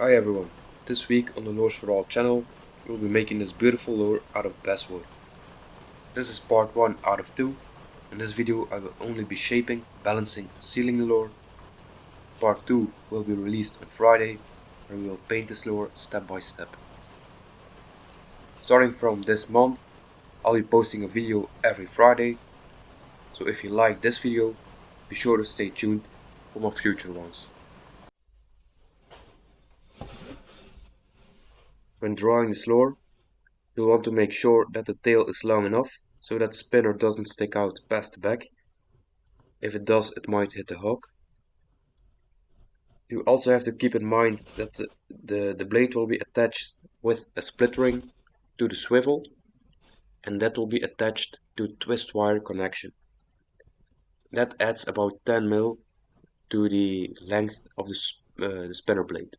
Hi everyone, this week on the Lures for All channel, we'll be making this beautiful lure out of basswood. This is part 1 out of 2. In this video I will only be shaping, balancing and sealing the lure. Part 2 will be released on Friday, where we will paint this lure step by step. Starting from this month, I'll be posting a video every Friday, so if you like this video, be sure to stay tuned for more future ones. When drawing this lure, you'll want to make sure that the tail is long enough so that the spinner doesn't stick out past the back. If it does, it might hit the hook. You also have to keep in mind that the blade will be attached with a split ring to the swivel, and that will be attached to twist wire connection. That adds about 10 mil to the length of the spinner blade.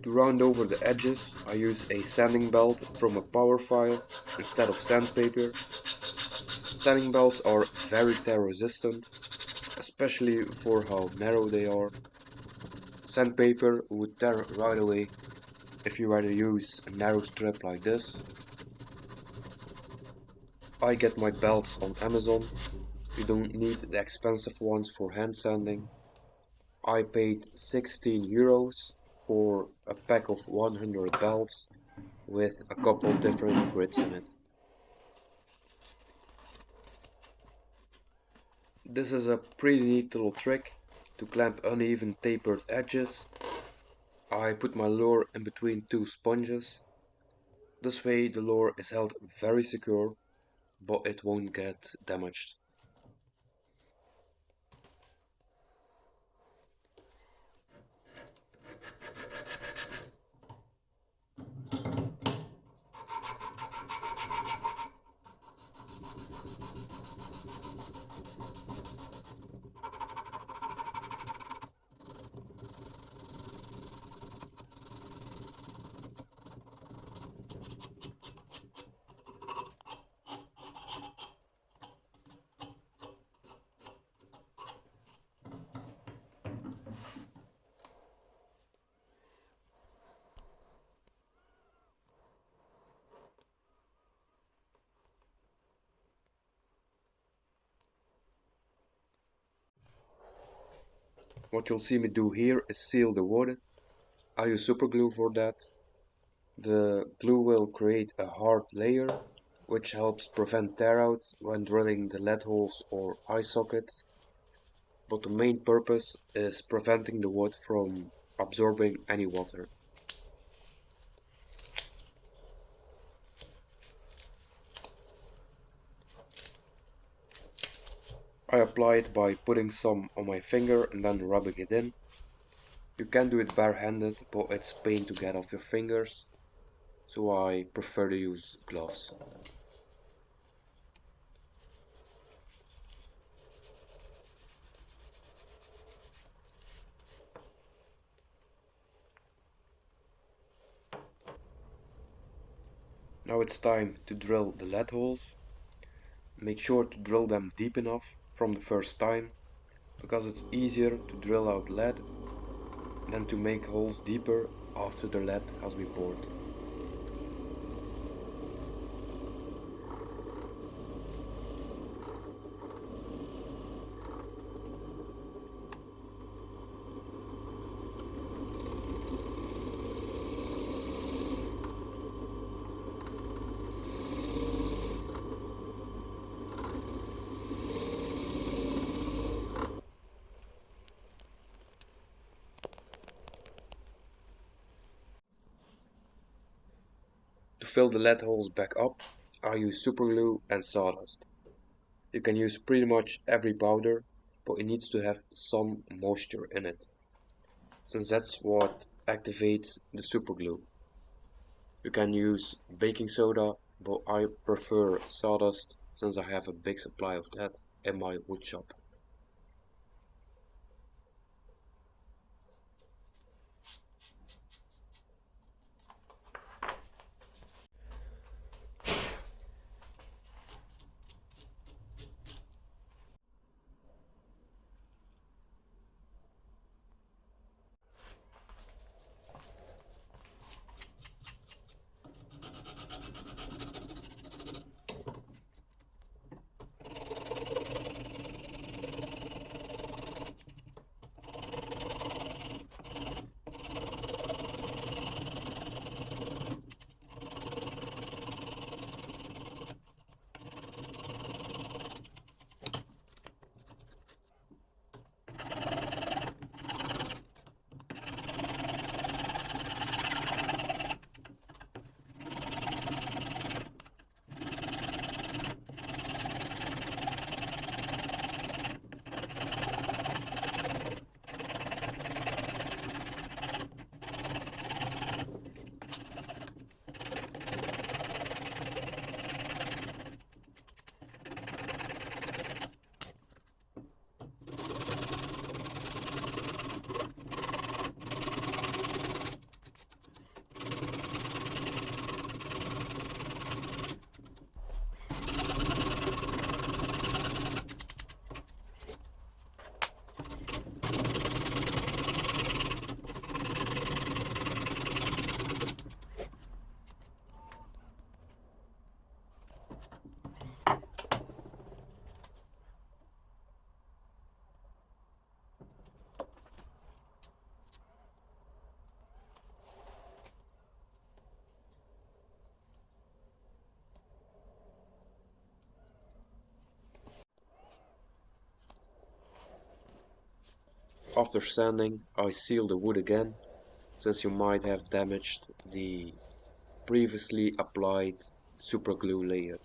To round over the edges, I use a sanding belt from a power file instead of sandpaper. Sanding belts are very tear resistant, especially for how narrow they are. Sandpaper would tear right away if you were to use a narrow strip like this. I get my belts on Amazon. You don't need the expensive ones for hand sanding. I paid 16 euros for a pack of 100 belts with a couple different grits in it. This is a pretty neat little trick to clamp uneven tapered edges. I put my lure in between two sponges. This way the lure is held very secure, but it won't get damaged. What you'll see me do here is seal the wood. I use super glue for that. The glue will create a hard layer, which helps prevent tear out when drilling the lead holes or eye sockets. But the main purpose is preventing the wood from absorbing any water. I apply it by putting some on my finger and then rubbing it in. You can do it barehanded, but it's pain to get off your fingers, so I prefer to use gloves. Now it's time to drill the lead holes. Make sure to drill them deep enough from the first time, because it's easier to drill out lead than to make holes deeper after the lead has been poured. To fill the lead holes back up, I use superglue and sawdust. You can use pretty much every powder, but it needs to have some moisture in it, since that's what activates the superglue. You can use baking soda, but I prefer sawdust since I have a big supply of that in my wood shop. After sanding, I seal the wood again, since you might have damaged the previously applied superglue layer.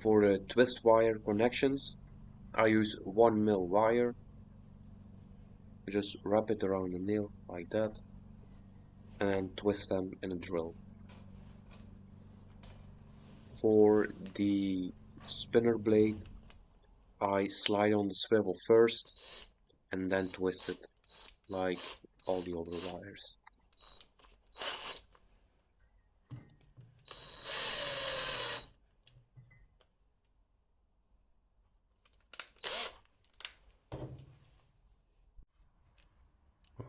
For the twist wire connections, I use 1 mm wire. Just wrap it around the nail like that and then twist them in a drill. For the spinner blade, I slide on the swivel first and then twist it like all the other wires.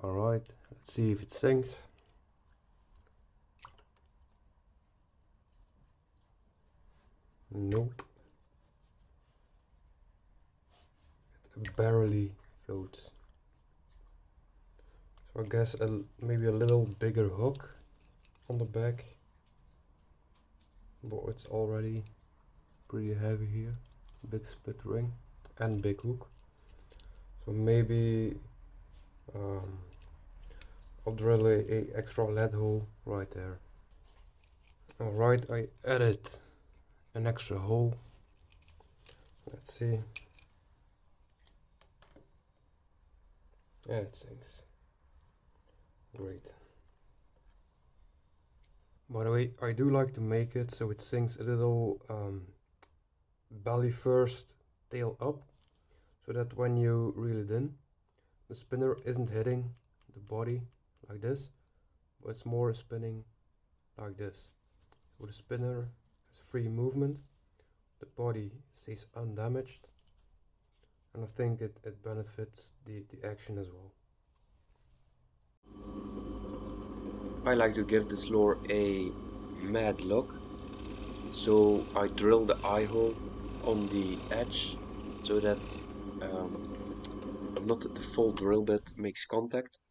Alright, let's see if it sinks. Nope. It barely floats. So I guess maybe a little bigger hook on the back. But it's already pretty heavy here. Big split ring and big hook. So maybe I'll drill a extra lead hole right there. Alright, I added an extra hole. Let's see. And it sinks. Great. By the way, I do like to make it so it sinks a little belly first, tail up, so that when you reel it in, the spinner isn't hitting the body like this, but it's more spinning like this. So the spinner has free movement, the body stays undamaged, and I think it benefits the action as well. I like to give this lure a mad look, so I drill the eye hole on the edge so that not the full drill bit makes contact.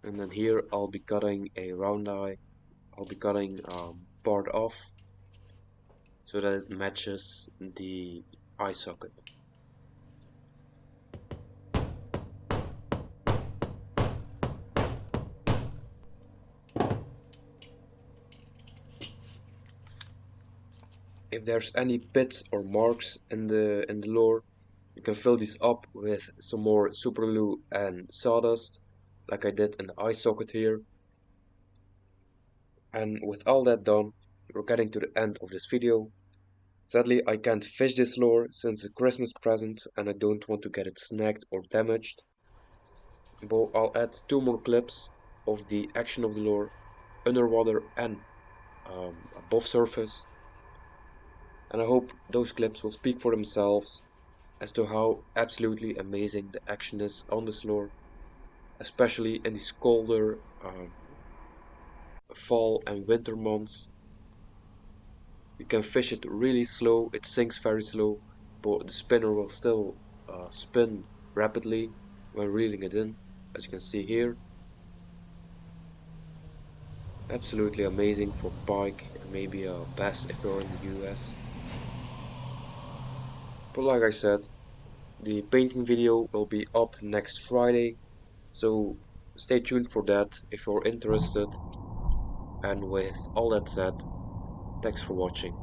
And then here I'll be cutting a round eye. I'll be cutting part off so that it matches the eye socket. If there's any pits or marks in the lure, you can fill these up with some more super glue and sawdust, like I did in the eye socket here. And with all that done, we're getting to the end of this video. Sadly, I can't fish this lure since it's a Christmas present and I don't want to get it snagged or damaged. But I'll add 2 more clips of the action of the lure, underwater and above surface. And I hope those clips will speak for themselves as to how absolutely amazing the action is on this lure, especially in these colder fall and winter months. You can fish it really slow, it sinks very slow, but the spinner will still spin rapidly when reeling it in, as you can see here. Absolutely amazing for pike and maybe a bass if you're in the US. But like I said, the painting video will be up next Friday, so stay tuned for that if you're interested. And with all that said, thanks for watching.